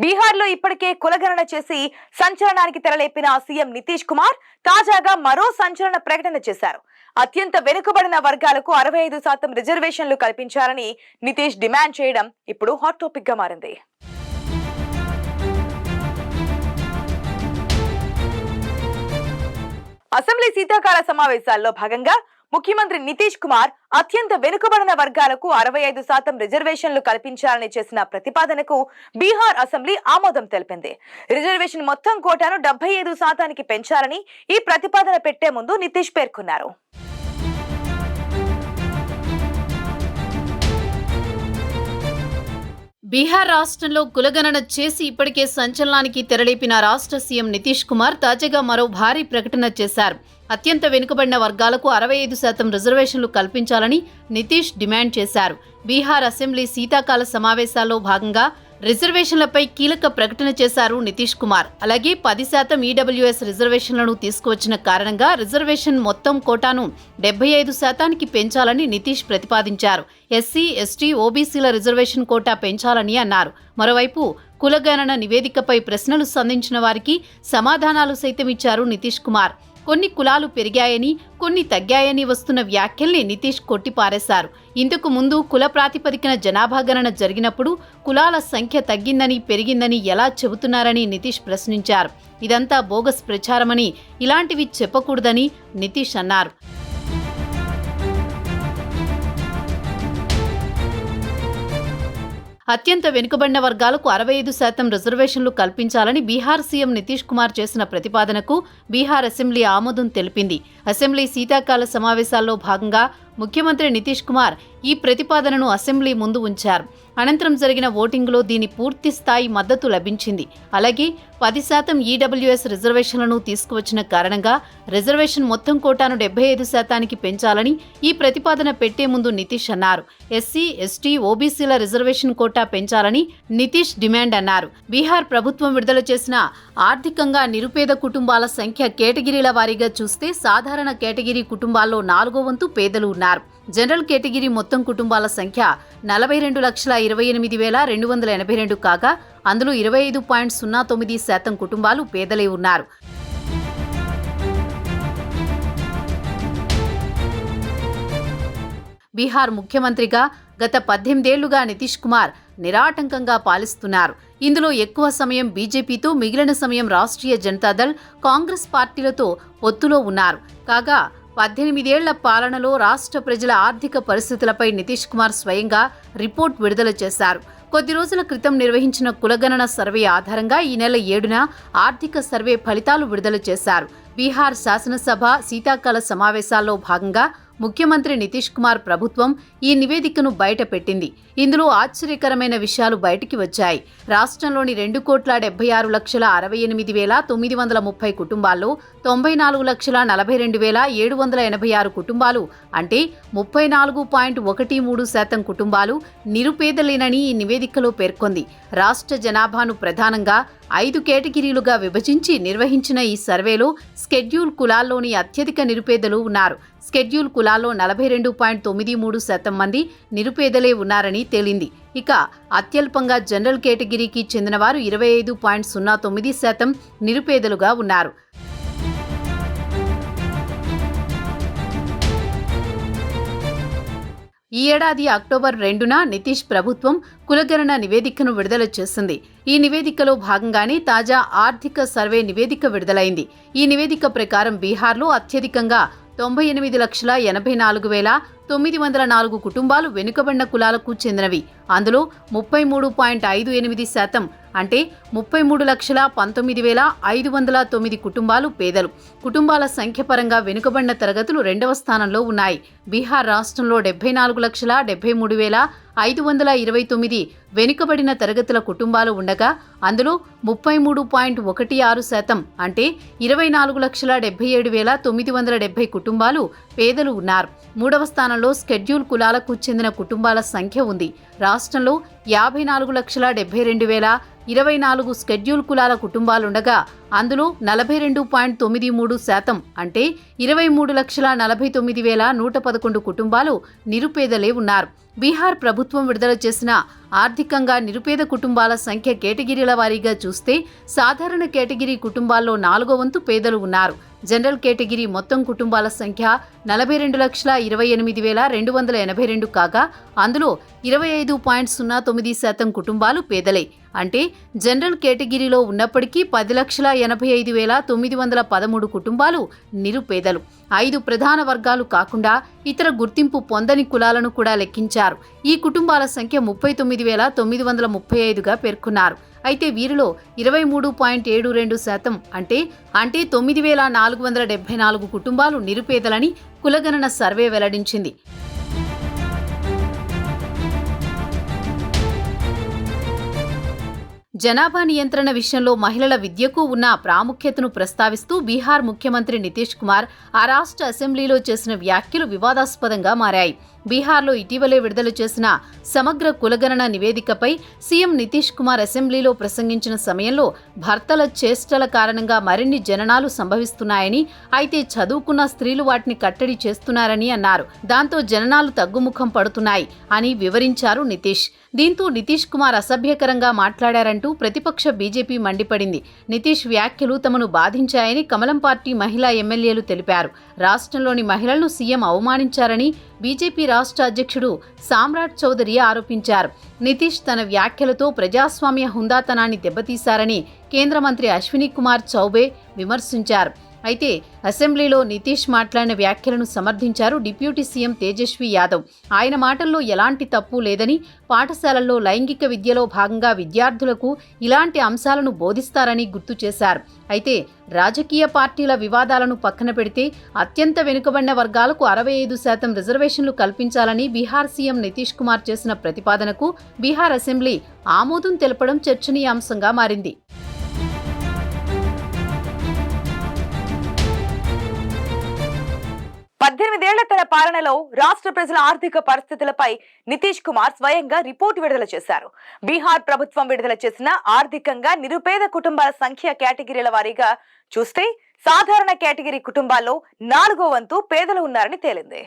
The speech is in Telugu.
బీహార్లో ఇప్పటికే కులగణన చేసి సంచలనానికి తెరలేపిన సీఎం నితీష్ కుమార్ తాజాగా మరో సంచలన ప్రకటన చేశారు. అత్యంత వెనుకబడిన వర్గాలకు 65% రిజర్వేషన్లు కల్పించాలని నితీష్ డిమాండ్ చేయడం ఇప్పుడు హాట్ టాపిక్ గా మారింది. అసెంబ్లీ శీతాకాల సమావేశాల్లో భాగంగా ముఖ్యమంత్రి నితీష్ కుమార్ అత్యంత వెనుకబడిన వర్గాలకు 65% రిజర్వేషన్లు కల్పించాలని చేసిన ప్రతిపాదనకు బీహార్ అసెంబ్లీ ఆమోదం తెలిపింది. రిజర్వేషన్ మొత్తం కోటాను 75% పెంచాలని ఈ ప్రతిపాదన పెట్టే ముందు నితీష్ పేర్కొన్నారు. బీహార్ రాష్ట్రంలో కులగణన చేసి ఇప్పటికే సంచలనానికి తెరలేపిన రాష్ట్ర సీఎం నితీష్ కుమార్ తాజాగా మరో భారీ ప్రకటన చేశారు. అత్యంత వెనుకబడిన వర్గాలకు 65% రిజర్వేషన్లు కల్పించాలని నితీష్ డిమాండ్ చేశారు. బీహార్ అసెంబ్లీ శీతాకాల సమావేశాల్లో భాగంగా రిజర్వేషన్లపై కీలక ప్రకటన చేశారు నితీష్ కుమార్. అలాగే 10% ఈడబ్ల్యూఎస్ రిజర్వేషన్లను తీసుకువచ్చిన కారణంగా రిజర్వేషన్ మొత్తం కోటాను 75%కి పెంచాలని నితీష్ ప్రతిపాదించారు. ఎస్సీ, ఎస్టీ, ఓబీసీల రిజర్వేషన్ కోటా పెంచాలని అన్నారు. మరోవైపు కులగణన నివేదికపై ప్రశ్నలు సంధించిన వారికి సమాధానాలు సైతం ఇచ్చారు నితీష్ కుమార్. కొన్ని కులాలు పెరిగాయని, కొన్ని తగ్గాయని వస్తున్న వ్యాఖ్యల్ని నితీష్ కొట్టిపారేశారు. ఇందుకు ముందు కుల ప్రాతిపదికన జనాభా గణన జరిగినప్పుడు కులాల సంఖ్య తగ్గిందని, పెరిగిందని ఎలా చెబుతున్నారని నితీష్ ప్రశ్నించారు. ఇదంతా బోగస్ ప్రచారమని, ఇలాంటివి చెప్పకూడదని నితీష్ అన్నారు. అత్యంత వెనుకబడిన వర్గాలకు 65% రిజర్వేషన్లు కల్పించాలని బీహార్ సీఎం నితీష్ కుమార్ చేసిన ప్రతిపాదనకు బీహార్ అసెంబ్లీ ఆమోదం తెలిపింది. అసెంబ్లీ శీతాకాల సమావేశాల్లో భాగంగా ముఖ్యమంత్రి నితీష్ కుమార్ ఈ ప్రతిపాదనను అసెంబ్లీ ముందు ఉంచారు. అనంతరం జరిగిన ఓటింగులో దీని పూర్తి స్థాయి మద్దతు లభించింది. అలాగే 10% ఈడబ్ల్యూఎస్ రిజర్వేషన్లను తీసుకువచ్చిన కారణంగా రిజర్వేషన్ మొత్తం కోటాను 75%కి పెంచాలని ఈ ప్రతిపాదన పెట్టే ముందు నితీష్ అన్నారు. ఎస్సీ, ఎస్టీ, ఓబీసీల రిజర్వేషన్ కోటా పెంచాలని నితీష్ డిమాండ్ అన్నారు. బీహార్ ప్రభుత్వం విడుదల చేసిన ఆర్థికంగా నిరుపేద కుటుంబాల సంఖ్య కేటగిరీల వారీగా చూస్తే సాధారణ కేటగిరీ కుటుంబాల్లో 4వ వంతు పేదలు ఉన్నారు. జనరల్ కేటగిరీ మొత్తం కుటుంబాల సంఖ్య 42,28,282 కాగా అందులో 25.09% కుటుంబాలు పేదలే ఉన్నారు. బీహార్ ముఖ్యమంత్రిగా గత 18 ఏళ్లుగా నితీష్ కుమార్ నిరాటంకంగా పాలిస్తున్నారు. ఇందులో ఎక్కువ సమయం బీజేపీతో, మిగిలిన సమయం రాష్ట్రీయ జనతాదళ్, కాంగ్రెస్ పార్టీలతో పొత్తులో ఉన్నారు. కాగా 18 ఏళ్ల పాలనలో రాష్ట్ర ప్రజల ఆర్థిక పరిస్థితులపై నితీష్ కుమార్ స్వయంగా రిపోర్ట్ విడుదల చేశారు. కొద్ది రోజుల క్రితం నిర్వహించిన కులగణన సర్వే ఆధారంగా ఈ నెల 7న ఆర్థిక సర్వే ఫలితాలు విడుదల చేశారు. బీహార్ శాసనసభ శీతాకాల సమావేశాల్లో భాగంగా ముఖ్యమంత్రి నితీష్ కుమార్ ప్రభుత్వం ఈ నివేదికను బయటపెట్టింది. ఇందులో ఆశ్చర్యకరమైన విషయాలు బయటికి వచ్చాయి. రాష్ట్రంలోని 2,78,68,930 కుటుంబాల్లో 94,42,786 కుటుంబాలు అంటే 34.13% కుటుంబాలు నిరుపేదలేనని ఈ నివేదికలో పేర్కొంది. రాష్ట్ర జనాభాను ప్రధానంగా 5 కేటగిరీలుగా విభజించి నిర్వహించిన ఈ సర్వేలో స్కెడ్యూల్ కులాల్లోని అత్యధిక నిరుపేదలు ఉన్నారు. స్కెడ్యూల్ కులాల్లో 42.93% మంది నిరుపేదలే ఉన్నారని తేలింది. ఇక అత్యల్పంగా జనరల్ కేటగిరీకి చెందినవారు 25.09% నిరుపేదలుగా ఉన్నారు. ఈ ఏడాది అక్టోబర్ 2న నితీష్ ప్రభుత్వం కులగణన నివేదికను విడుదల చేసింది. ఈ నివేదికలో భాగంగానే తాజా ఆర్థిక సర్వే నివేదిక విడుదలైంది. ఈ నివేదిక ప్రకారం బీహార్లో అత్యధికంగా 98,84,904 కుటుంబాలు వెనుకబడిన కులాలకు చెందినవి. అందులో 33.58% అంటే 33,19,509 కుటుంబాలు పేదలు. కుటుంబాల సంఖ్య పరంగా వెనుకబడిన తరగతులు 2వ స్థానంలో ఉన్నాయి. బీహార్ రాష్ట్రంలో 74,73,529 వెనుకబడిన తరగతుల కుటుంబాలు ఉండగా అందులో 33.16% అంటే 24,77,970 కుటుంబాలు పేదలు ఉన్నారు. 3వ స్థానంలో స్కెడ్యూల్ కులాలకు చెందిన కుటుంబాల సంఖ్య ఉంది. రాష్ట్రంలో 54,72,000 24 షెడ్యూల్ కులాల కుటుంబాలుండగా అందులో 42.93% అంటే 23,49,111 కుటుంబాలు నిరుపేదలే ఉన్నారు. బీహార్ ప్రభుత్వం విడుదల చేసిన ఆర్థికంగా నిరుపేద కుటుంబాల సంఖ్య కేటగిరీల వారీగా చూస్తే సాధారణ కేటగిరీ కుటుంబాల్లో 4వ వంతు పేదలు ఉన్నారు. జనరల్ కేటగిరీ మొత్తం కుటుంబాల సంఖ్య 42,28,282 కాగా అందులో 25.09% కుటుంబాలు పేదలే. అంటే జనరల్ కేటగిరీలో ఉన్నప్పటికీ 10,85,913 కుటుంబాలు నిరుపేదలు. 5 ప్రధాన వర్గాలు కాకుండా ఇతర గుర్తింపు పొందని కులాలను కూడా లెక్కించారు. ఈ కుటుంబాల సంఖ్య 39,935గా పేర్కొన్నారు. అయితే వీరిలో 23.72% అంటే 9,474 కుటుంబాలు నిరుపేదలని కులగణన సర్వే వెల్లడించింది. జనాభా నియంత్రణ విషయంలో మహిళల విద్యకు ఉన్న ప్రాముఖ్యతను ప్రస్తావిస్తూ బీహార్ ముఖ్యమంత్రి నితీష్ కుమార్ ఆ రాష్ట్ర అసెంబ్లీలో చేసిన వ్యాఖ్యలు వివాదాస్పదంగా మారాయి. బీహార్లో ఇటీవలే విడుదల చేసిన సమగ్ర కులగణన నివేదికపై సీఎం నితీష్ కుమార్ అసెంబ్లీలో ప్రసంగించిన సమయంలో భర్తల చేష్టల కారణంగా మరిన్ని జననాలు సంభవిస్తున్నాయని, అయితే చదువుకున్న స్త్రీలు వాటిని కట్టడి చేస్తున్నారని అన్నారు. దాంతో జననాలు తగ్గుముఖం పడుతున్నాయి అని వివరించారు నితీష్. దీంతో నితీష్ కుమార్ అసభ్యకరంగా మాట్లాడారంటూ ప్రతిపక్ష బీజేపీ మండిపడింది. నితీష్ వ్యాఖ్యలు తమను బాధించాయని కమలం పార్టీ మహిళా ఎమ్మెల్యేలు తెలిపారు. రాష్ట్రంలోని మహిళలను సీఎం అవమానించారని బీజేపీ రాష్ట్ర అధ్యక్షుడు సామ్రాట్ చౌదరి ఆరోపించారు. నితీష్ తన వ్యాఖ్యలతో ప్రజాస్వామ్య హుందాతనాన్ని దెబ్బతీశారని కేంద్ర మంత్రి అశ్విని కుమార్ చౌబే విమర్శించారు. అయితే అసెంబ్లీలో నితీష్ మాట్లాడిన వ్యాఖ్యలను సమర్థించారు డిప్యూటీ సీఎం తేజస్వి యాదవ్. ఆయన మాటల్లో ఎలాంటి తప్పు లేదని, పాఠశాలల్లో లైంగిక విద్యలో భాగంగా విద్యార్థులకు ఇలాంటి అంశాలను బోధిస్తారని గుర్తు చేశారు. అయితే రాజకీయ పార్టీల వివాదాలను పక్కన పెడితే అత్యంత వెనుకబడిన వర్గాలకు 65% రిజర్వేషన్లు కల్పించాలని బీహార్ సీఎం నితీష్ కుమార్ చేసిన ప్రతిపాదనకు బీహార్ అసెంబ్లీ ఆమోదం తెలపడం చర్చనీయాంశంగా మారింది. 18 ఏళ్ల తన పాలనలో రాష్ట్ర ప్రజల ఆర్థిక పరిస్థితులపై నితీష్ కుమార్ స్వయంగా రిపోర్టు విడుదల చేశారు. బీహార్ ప్రభుత్వం విడుదల చేసిన ఆర్థికంగా నిరుపేద కుటుంబాల సంఖ్య కేటగిరీల వారీగా చూస్తే సాధారణ కేటగిరీ కుటుంబాల్లో 4వ వంతు పేదలు ఉన్నారని తేలింది.